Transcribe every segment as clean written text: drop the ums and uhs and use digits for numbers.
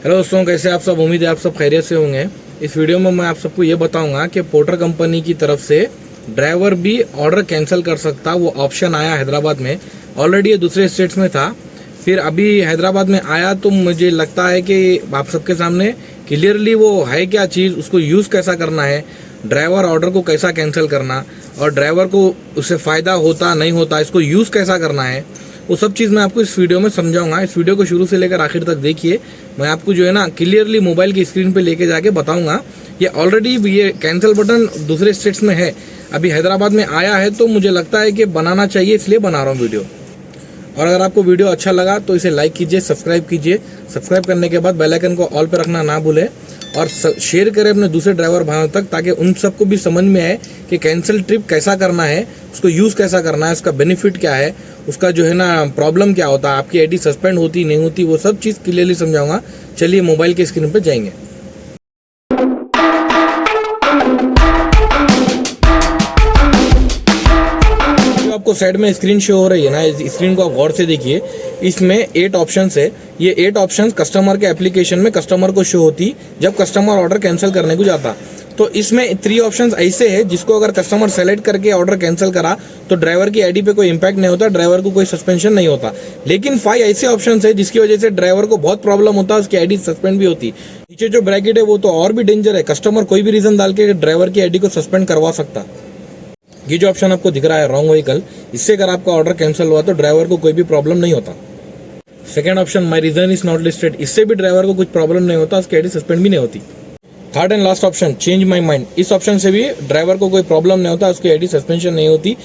Hello दोस्तों, कैसे आप सब। उम्मीद है आप सब खैरियत से होंगे। इस वीडियो में मैं आप सबको ये बताऊंगा कि पोर्टर कंपनी की तरफ से ड्राइवर भी ऑर्डर कैंसिल कर सकता, वो ऑप्शन आया हैदराबाद में। ऑलरेडी ये दूसरे स्टेट्स में था, फिर अभी हैदराबाद में आया। तो मुझे लगता है कि आप सबके सामने क्लियरली वो है क्या चीज़, उसको यूज़ कैसा करना है, ड्राइवर ऑर्डर को कैसा कैंसिल करना और ड्राइवर को उससे फ़ायदा होता नहीं होता, इसको यूज़ कैसा करना है, वो सब चीज़ मैं आपको इस वीडियो में समझाऊंगा। इस वीडियो को शुरू से लेकर आखिर तक देखिए। मैं आपको जो है ना क्लियरली मोबाइल की स्क्रीन पे लेके जाके बताऊंगा। ये ऑलरेडी ये कैंसिल बटन दूसरे स्टेट्स में है, अभी हैदराबाद में आया है, तो मुझे लगता है कि बनाना चाहिए, इसलिए बना रहा हूँ वीडियो। और अगर आपको वीडियो अच्छा लगा तो इसे लाइक कीजिए, सब्सक्राइब कीजिए। सब्सक्राइब करने के बाद बेल आइकन को ऑल पे रखना ना भूलें और शेयर करें अपने दूसरे ड्राइवर भाइयों तक, ताकि उन सबको भी समझ में आए कि कैंसिल ट्रिप कैसा करना है, उसको यूज़ कैसा करना है, उसका बेनिफिट क्या है, उसका जो है ना प्रॉब्लम क्या होता है, आपकी आईडी सस्पेंड होती नहीं होती, वो सब चीज़ क्लियरली समझाऊंगा। चलिए मोबाइल की स्क्रीन पर जाएंगे। आपको साइड में स्क्रीन शो हो रही है ना, इस स्क्रीन को आप गौर से देखिए। इसमें 8 ऑप्शंस है। ये 8 ऑप्शंस कस्टमर के एप्लीकेशन में कस्टमर को शो होती जब कस्टमर ऑर्डर कैंसिल करने को जाता। तो इसमें 3 ऑप्शंस ऐसे है जिसको अगर कस्टमर सेलेक्ट करके ऑर्डर कैंसिल करा तो ड्राइवर की आईडी पे कोई इंपैक्ट नहीं होता, ड्राइवर को कोई सस्पेंशन नहीं होता। लेकिन 5 ऐसे ऑप्शंस है जिसकी वजह से ड्राइवर को बहुत प्रॉब्लम होता है, उसकी आईडी सस्पेंड भी होती। नीचे जो ब्रैकेट है वो तो और भी डेंजर है, कस्टमर कोई भी रीजन डाल के ड्राइवर की आईडी को सस्पेंड करवा सकता। ये जो ऑप्शन आपको दिख रहा है रॉन्ग व्हीकल, इससे अगर आपका ऑर्डर कैंसिल हुआ तो ड्राइवर को कोई भी प्रॉब्लम नहीं होता। Second option my reason is not listed, इससे भी ड्राइवर को कुछ प्रॉब्लम नहीं होता, उसकी आईडी सस्पेंड भी नहीं होती। Third and last option change my mind, इस ऑप्शन से भी ड्राइवर को कोई प्रॉब्लम नहीं होता, उसकी आईडी सस्पेंशन नहीं होती।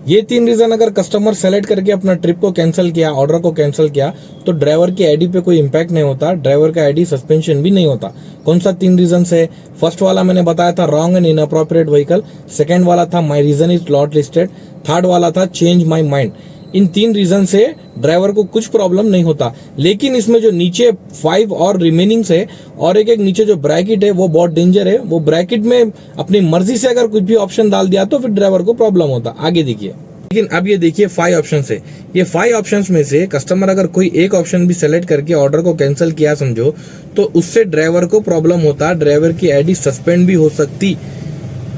ये 3 रीजन अगर कस्टमर सेलेक्ट करके अपना ट्रिप को कैंसिल किया, ऑर्डर को कैंसिल किया, तो ड्राइवर की आईडी पे कोई इंपैक्ट नहीं होता, ड्राइवर का आईडी सस्पेंशन भी नहीं होता। कौन सा 3 रीजन है? फर्स्ट वाला मैंने बताया था wrong and inappropriate vehicle, second वाला था my reason is not listed, third वाला था चेंज माय माइंड। इन 3 रीजन से ड्राइवर को कुछ प्रॉब्लम नहीं होता। लेकिन इसमें जो नीचे 5 और रिमेनिंग्स है और एक नीचे जो ब्रैकेट है वो बहुत डेंजर है। वो ब्रैकेट में अपनी मर्जी से अगर कुछ भी ऑप्शन डाल दिया तो फिर ड्राइवर को प्रॉब्लम होता। आगे देखिए। लेकिन अब ये देखिए 5 ऑप्शन है। ये 5 ऑप्शन में से कस्टमर अगर कोई एक ऑप्शन भी सेलेक्ट करके ऑर्डर को कैंसिल किया समझो, तो उससे ड्राइवर को प्रॉब्लम होता, ड्राइवर की आईडी सस्पेंड भी हो सकती।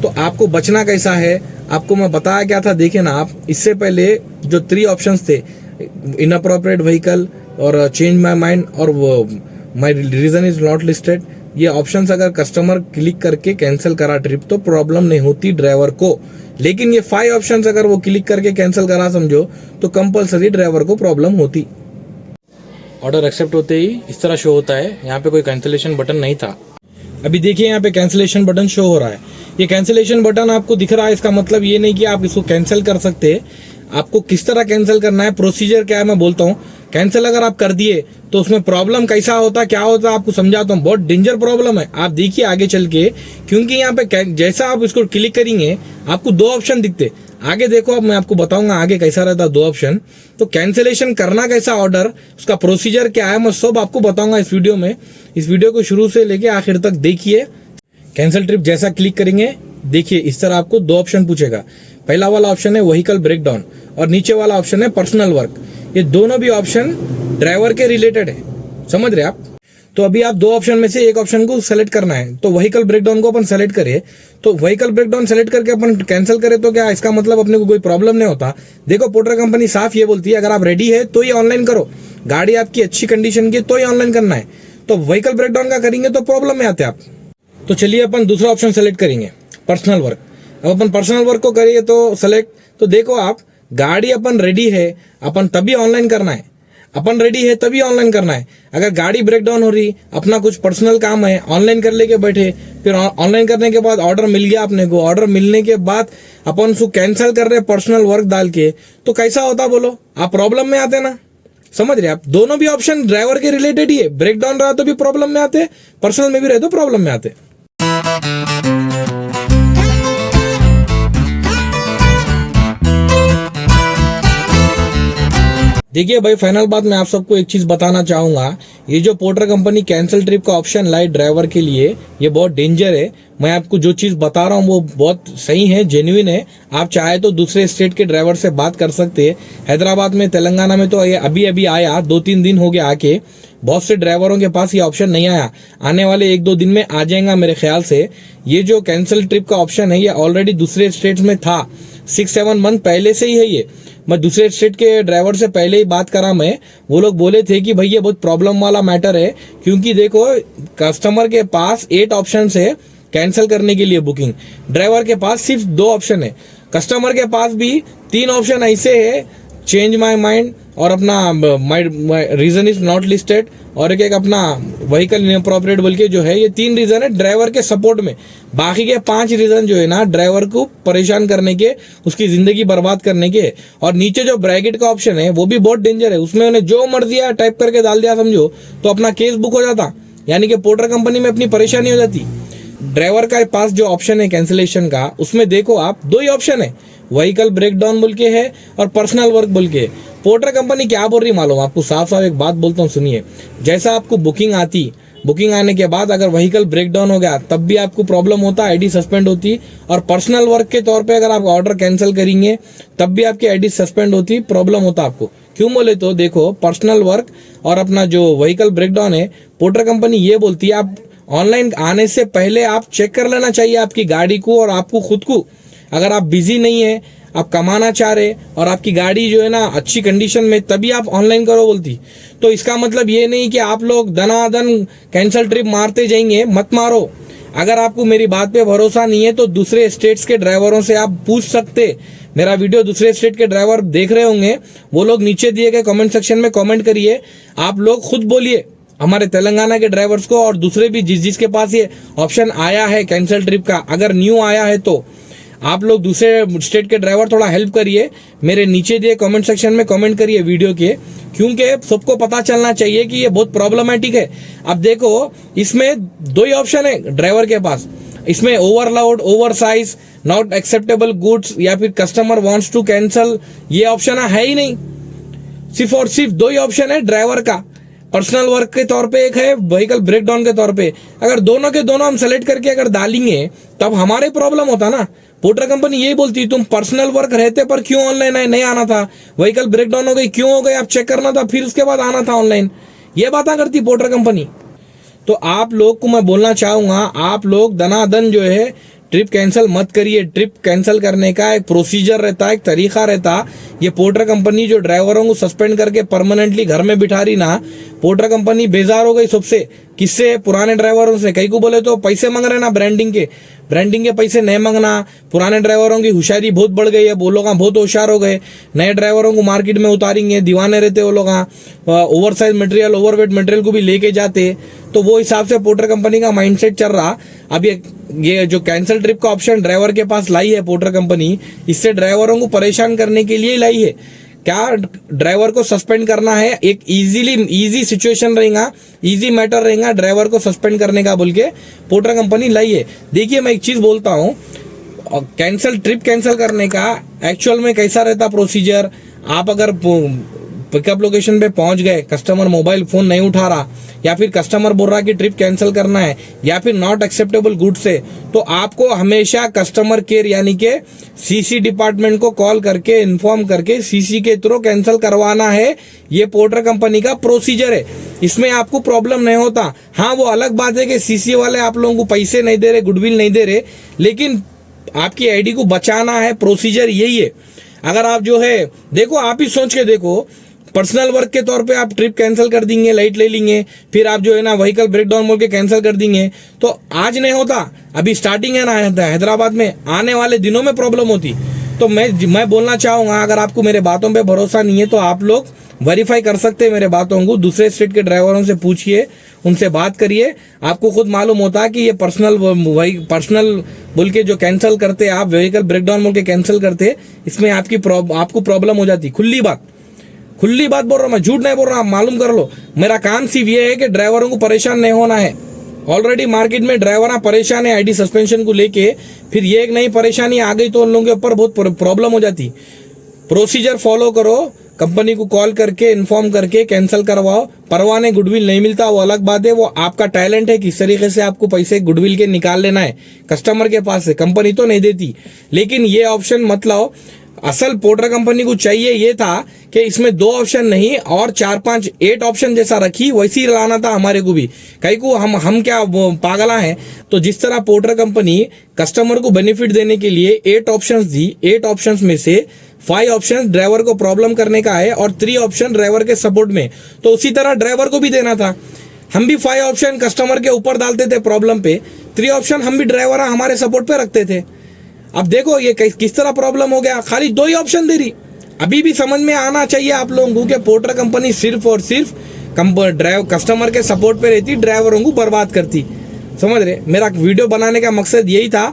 तो आपको बचना कैसा है, आपको मैं बताया क्या था, देखे ना आप। इससे पहले जो 3 ऑप्शंस थे, इनअप्रोप्रिएट व्हीकल और चेंज माय माइंड और वो my reason is not listed, ये ऑप्शंस अगर कस्टमर क्लिक करके कैंसिल करा ट्रिप तो प्रॉब्लम नहीं होती ड्राइवर को। लेकिन ये 5 ऑप्शंस अगर वो क्लिक करके कैंसिल करा समझो तो कंपलसरी ड्राइवर को प्रॉब्लम होती। ऑर्डर एक्सेप्ट होते ही इस तरह शो होता है, यहाँ पे कोई कैंसिलेशन बटन नहीं था। अभी देखिए यहाँ पे कैंसिलेशन बटन शो हो रहा है। ये कैंसिलेशन बटन आपको दिख रहा है, इसका मतलब ये नहीं कि आप इसको कैंसिल कर सकते। आपको किस तरह कैंसिल करना है, प्रोसीजर क्या है मैं बोलता हूँ। कैंसिल अगर आप कर दिए तो उसमें प्रॉब्लम कैसा होता, क्या होता, आपको समझाता हूँ। बहुत डेंजर प्रॉब्लम है, आप देखिए आगे चल के। क्योंकि यहाँ पे जैसा आप इसको क्लिक करेंगे आपको 2 ऑप्शन दिखते। आगे देखो, अब मैं आपको बताऊंगा आगे कैसा रहता 2 ऑप्शन। तो कैंसिलेशन करना कैसा ऑर्डर, उसका प्रोसीजर क्या है, मैं सब आपको बताऊंगा इस वीडियो में। इस वीडियो को शुरू से लेके आखिर तक देखिए। कैंसिल ट्रिप जैसा क्लिक करेंगे, देखिए इस तरह आपको 2 ऑप्शन पूछेगा। पहला वाला ऑप्शन है व्हीकल ब्रेकडाउन और नीचे वाला ऑप्शन है पर्सनल वर्क। ये दोनों भी ऑप्शन ड्राइवर के रिलेटेड है, समझ रहे आप। तो अभी आप 2 ऑप्शन में से एक ऑप्शन को सेलेक्ट करना है। तो व्हीकल ब्रेकडाउन को अपन सेलेक्ट करें, तो व्हीकल ब्रेकडाउन सेलेक्ट करके अपन कैंसिल करें तो क्या इसका मतलब अपने को कोई प्रॉब्लम नहीं होता। देखो पोर्टर कंपनी साफ ये बोलती है अगर आप रेडी है तो ये ऑनलाइन करो, गाड़ी आपकी अच्छी कंडीशन की तो ही ऑनलाइन करना है। तो व्हीकल ब्रेकडाउन का करेंगे तो प्रॉब्लम में आते आप। तो चलिए अपन दूसरा ऑप्शन सेलेक्ट करेंगे, पर्सनल वर्क। अब अपन पर्सनल वर्क को करिए तो सेलेक्ट, तो देखो आप गाड़ी अपन रेडी है, अपन तभी ऑनलाइन करना है। अपन रेडी है तभी ऑनलाइन करना है। अगर गाड़ी ब्रेक डाउन हो रही, अपना कुछ पर्सनल काम है, ऑनलाइन कर लेके बैठे, फिर ऑनलाइन करने के बाद ऑर्डर मिल गया अपने को, ऑर्डर मिलने के बाद अपन उसको कैंसिल कर रहे पर्सनल वर्क डाल के, तो कैसा होता बोलो, आप प्रॉब्लम में आते ना। समझ रहे आप, दोनों भी ऑप्शन ड्राइवर के रिलेटेड ही है। ब्रेक डाउन रहा तो भी प्रॉब्लम में आते, पर्सनल में भी रहे तो प्रॉब्लम में आते। देखिए भाई, फाइनल बात मैं आप सबको एक चीज बताना चाहूंगा। ये जो पोर्टर कंपनी कैंसिल ट्रिप का ऑप्शन लाई ड्राइवर के लिए, ये बहुत डेंजर है। मैं आपको जो चीज़ बता रहा हूँ वो बहुत सही है, जेन्युइन है। आप चाहे तो दूसरे स्टेट के ड्राइवर से बात कर सकते हैं। हैदराबाद में, तेलंगाना में तो ये अभी अभी आया, 2-3 दिन हो गया आके। बहुत से ड्राइवरों के पास ये ऑप्शन नहीं आया, आने वाले 1-2 दिन में आ जाएगा मेरे ख्याल से। ये जो कैंसिल ट्रिप का ऑप्शन है ये ऑलरेडी दूसरे स्टेट्स में था, 6-7 मंथ पहले से ही है ये। मैं दूसरे स्टेट के ड्राइवर से पहले ही बात करा मैं, वो लोग बोले थे कि भाई ये बहुत प्रॉब्लम वाला मैटर है, क्योंकि देखो कस्टमर के पास 8 ऑप्शन है कैंसिल करने के लिए बुकिंग, ड्राइवर के पास सिर्फ 2 ऑप्शन है। कस्टमर के पास भी 3 ऑप्शन ऐसे है, चेंज माई माइंड और अपना my reason is not listed, और एक अपना व्हीकल इनअप्रोप्रिएट बोल के जो है, ये 3 रीजन है ड्राइवर के सपोर्ट में। बाकी के 5 रीजन जो है ना ड्राइवर को परेशान करने के, उसकी जिंदगी बर्बाद करने के। और नीचे जो ब्रैकेट का ऑप्शन है वो भी बहुत डेंजर है, उसमें उन्हें जो मर्जी टाइप करके डाल दिया समझो तो अपना केस बुक हो जाता, यानी कि पोर्टर कंपनी में अपनी परेशानी हो जाती। ड्राइवर का पास जो ऑप्शन है कैंसिलेशन का, उसमें देखो आप 2 ही ऑप्शन है, व्हीकल ब्रेकडाउन बोल के है और पर्सनल वर्क बोल के। पोर्टर कंपनी क्या बोल रही मालूम आपको, साफ साफ एक बात बोलता हूँ सुनिए। जैसा आपको बुकिंग आती, बुकिंग आने के बाद अगर व्हीकल ब्रेकडाउन हो गया तब भी आपको प्रॉब्लम होता, आईडी सस्पेंड होती। और पर्सनल वर्क के तौर पे अगर आप ऑर्डर कैंसिल करेंगे तब भी आपकी आईडी सस्पेंड होती, प्रॉब्लम होता आपको। क्यों बोले तो देखो, पर्सनल वर्क और अपना जो व्हीकल ब्रेकडाउन है, पोर्टर कंपनी ये बोलती है आप ऑनलाइन आने से पहले आप चेक कर लेना चाहिए आपकी गाड़ी को और आपको खुद को। अगर आप बिजी नहीं है, आप कमाना चाह रहे और आपकी गाड़ी जो है ना अच्छी कंडीशन में, तभी आप ऑनलाइन करो बोलती। तो इसका मतलब ये नहीं कि आप लोग दनादन कैंसल ट्रिप मारते जाएंगे, मत मारो। अगर आपको मेरी बात पे भरोसा नहीं है तो दूसरे स्टेट्स के ड्राइवरों से आप पूछ सकते। मेरा वीडियो दूसरे स्टेट के ड्राइवर देख रहे होंगे, वो लोग नीचे दिए गए कमेंट सेक्शन में कमेंट करिए, आप लोग खुद बोलिए हमारे तेलंगाना के ड्राइवर्स को और दूसरे भी जिसके पास ये ऑप्शन आया है कैंसल ट्रिप का, अगर न्यू आया है तो आप लोग दूसरे स्टेट के ड्राइवर थोड़ा हेल्प करिए, मेरे नीचे दिए कमेंट सेक्शन में कमेंट करिए वीडियो के, क्योंकि सबको पता चलना चाहिए कि ये बहुत प्रॉब्लमेटिक है। अब देखो इसमें 2 ही ऑप्शन है ड्राइवर के पास, इसमें overload, over size, not acceptable goods या फिर कस्टमर वांट्स टू कैंसल, ये ऑप्शन है ही नहीं। सिर्फ और सिर्फ 2 ही ऑप्शन है ड्राइवर का, पर्सनल वर्क के तौर पे एक है, व्हीकल ब्रेकडाउन के तौर पे। अगर दोनों के दोनों हम सेलेक्ट करके अगर डालेंगे तब हमारे प्रॉब्लम होता ना। पोर्टर कंपनी यही बोलती तुम पर्सनल वर्क रहते पर क्यों ऑनलाइन नहीं आना था, व्हीकल ब्रेकडाउन हो गई क्यों हो गई, आप चेक करना था फिर उसके बाद आना था ऑनलाइन, ये बातें करती पोर्टर कंपनी। तो आप लोग को मैं बोलना चाहूंगा, आप लोग दनादन जो है ट्रिप कैंसिल मत करिए। ट्रिप कैंसिल करने का एक प्रोसीजर रहता है, एक तरीका रहता। ये पोर्टर कंपनी जो ड्राइवरों को सस्पेंड करके परमानेंटली घर में बिठा रही ना, पोर्टर कंपनी बेजार हो गई सबसे। किससे? पुराने ड्राइवरों से। कई को बोले तो पैसे मांग रहे ना ब्रांडिंग के पैसे नहीं मांगना। पुराने ड्राइवरों की होशियारी बहुत बढ़ गई है, वो लोग बहुत होशियार हो गए, नए ड्राइवरों को मार्केट में उतारेंगे, दीवाने रहते वो लोग। Over size material, overweight material को भी लेके जाते, तो वो हिसाब से पोर्टर कंपनी का माइंडसेट चल रहा। अब ये जो कैंसिल ट्रिप का ऑप्शन ड्राइवर के पास लाई है पोर्टर कंपनी, इससे ड्राइवरों को परेशान करने के लिए लाई है। क्या ड्राइवर को सस्पेंड करना है, एक इजी सिचुएशन रहेगा, इजी मैटर रहेगा ड्राइवर को सस्पेंड करने का बोल के पोर्टर कंपनी लाई है। देखिए मैं एक चीज बोलता हूँ, ट्रिप कैंसिल करने का एक्चुअल में कैसा रहता प्रोसीजर। आप अगर पिकअप लोकेशन पे पहुंच गए, कस्टमर मोबाइल फोन नहीं उठा रहा, या फिर कस्टमर बोल रहा कि ट्रिप कैंसिल करना है, या फिर नॉट एक्सेप्टेबल गुड्स है, तो आपको हमेशा कस्टमर केयर यानी के सीसी डिपार्टमेंट को कॉल करके इन्फॉर्म करके सीसी के थ्रू कैंसिल करवाना है। ये पोर्टर कंपनी का प्रोसीजर है, इसमें आपको प्रॉब्लम नहीं होता। हाँ, वो अलग बात है कि सीसी वाले आप लोगों को पैसे नहीं दे रहे, गुडविल नहीं दे रहे, लेकिन आपकी आईडी को बचाना है, प्रोसीजर यही है। अगर आप जो है देखो, आप ही सोच के देखो, पर्सनल वर्क के तौर पे आप ट्रिप कैंसिल कर देंगे, लाइट ले लेंगे, फिर आप जो है ना व्हीकल ब्रेकडाउन बोल के कैंसिल कर देंगे, तो आज नहीं होता, अभी स्टार्टिंग है ना हैदराबाद में, आने वाले दिनों में प्रॉब्लम होती। तो मैं बोलना चाहूंगा, अगर आपको मेरे बातों पे भरोसा नहीं है तो आप लोग वेरीफाई कर सकते हैं मेरे बातों को, दूसरे स्टेट के ड्राइवरों से पूछिए, उनसे बात करिए, आपको खुद मालूम होता है कि ये पर्सनल बोल के जो कैंसिल करते, आप व्हीकल ब्रेकडाउन बोल के कैंसिल करते, इसमें आपको प्रॉब्लम हो जाती। खुली बात बोल रहा हूँ मैं, झूठ नहीं बोल रहा, मालूम कर लो। मेरा काम सिर्फ ये है कि ड्राइवरों को परेशान नहीं होना है। ऑलरेडी मार्केट में ड्राइवर परेशान है आईडी सस्पेंशन को लेके, फिर ये एक नई परेशानी आ गई तो उन लोगों के ऊपर बहुत प्रॉब्लम हो जाती। प्रोसीजर फॉलो करो, कंपनी को कॉल करके इन्फॉर्म करके कैंसिल करवाओ। परवाने गुडविल नहीं मिलता, वो अलग बात है, वो आपका टैलेंट है किस तरीके से आपको पैसे गुडविल के निकाल लेना है कस्टमर के पास से, कंपनी तो नहीं देती। लेकिन ये ऑप्शन मत लाओ। असल पोर्टर कंपनी को चाहिए ये था कि इसमें 2 ऑप्शन नहीं और 4-5 8 ऑप्शन जैसा रखी, वैसे ही लाना था हमारे को भी। कहीं को हम क्या पागला हैं। तो जिस तरह पोर्टर कंपनी कस्टमर को बेनिफिट देने के लिए 8 ऑप्शंस दी, 8 ऑप्शंस में से 5 ऑप्शन ड्राइवर को प्रॉब्लम करने का है और 3 ऑप्शन ड्राइवर के सपोर्ट में, तो उसी तरह ड्राइवर को भी देना था। हम भी 5 ऑप्शन कस्टमर के ऊपर डालते थे प्रॉब्लम पे, 3 ऑप्शन हम भी ड्राइवर हमारे सपोर्ट पे रखते थे। अब देखो ये किस तरह प्रॉब्लम हो गया, खाली 2 ही ऑप्शन दे रही। अभी भी समझ में आना चाहिए आप लोगों को कि पोर्टर कंपनी सिर्फ और सिर्फ कस्टमर के सपोर्ट पे रहती, ड्राइवरों को बर्बाद करती। समझ रहे, मेरा वीडियो बनाने का मकसद यही था,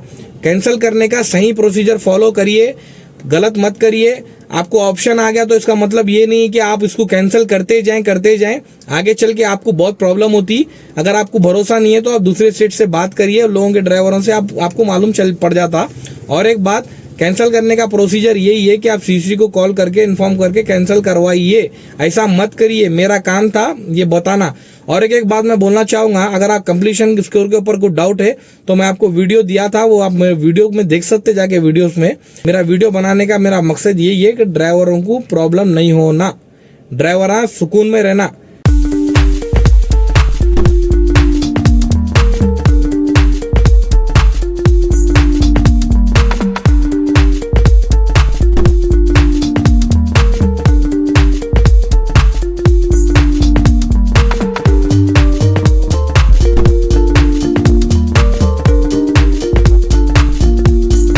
कैंसिल करने का सही प्रोसीजर फॉलो करिए, गलत मत करिए। आपको ऑप्शन आ गया तो इसका मतलब ये नहीं कि आप इसको कैंसिल करते जाएं, आगे चल के आपको बहुत प्रॉब्लम होती। अगर आपको भरोसा नहीं है तो आप दूसरे स्टेट से बात करिए, लोगों के ड्राइवरों से आपको मालूम चल पड़ जाता। और एक बात, कैंसिल करने का प्रोसीजर यही है कि आप सीसी को कॉल करके इन्फॉर्म करके कैंसिल करवाइए, ऐसा मत करिए। मेरा काम था ये बताना। और एक बात मैं बोलना चाहूंगा, अगर आप कंप्लीशन स्कोर के ऊपर कोई डाउट है तो मैं आपको वीडियो दिया था, वो आप मेरे वीडियो में देख सकते जाके वीडियोस में। मेरा वीडियो बनाने का मेरा मकसद यही है कि ड्राइवरों को प्रॉब्लम नहीं होना, ड्राइवर सुकून में रहना।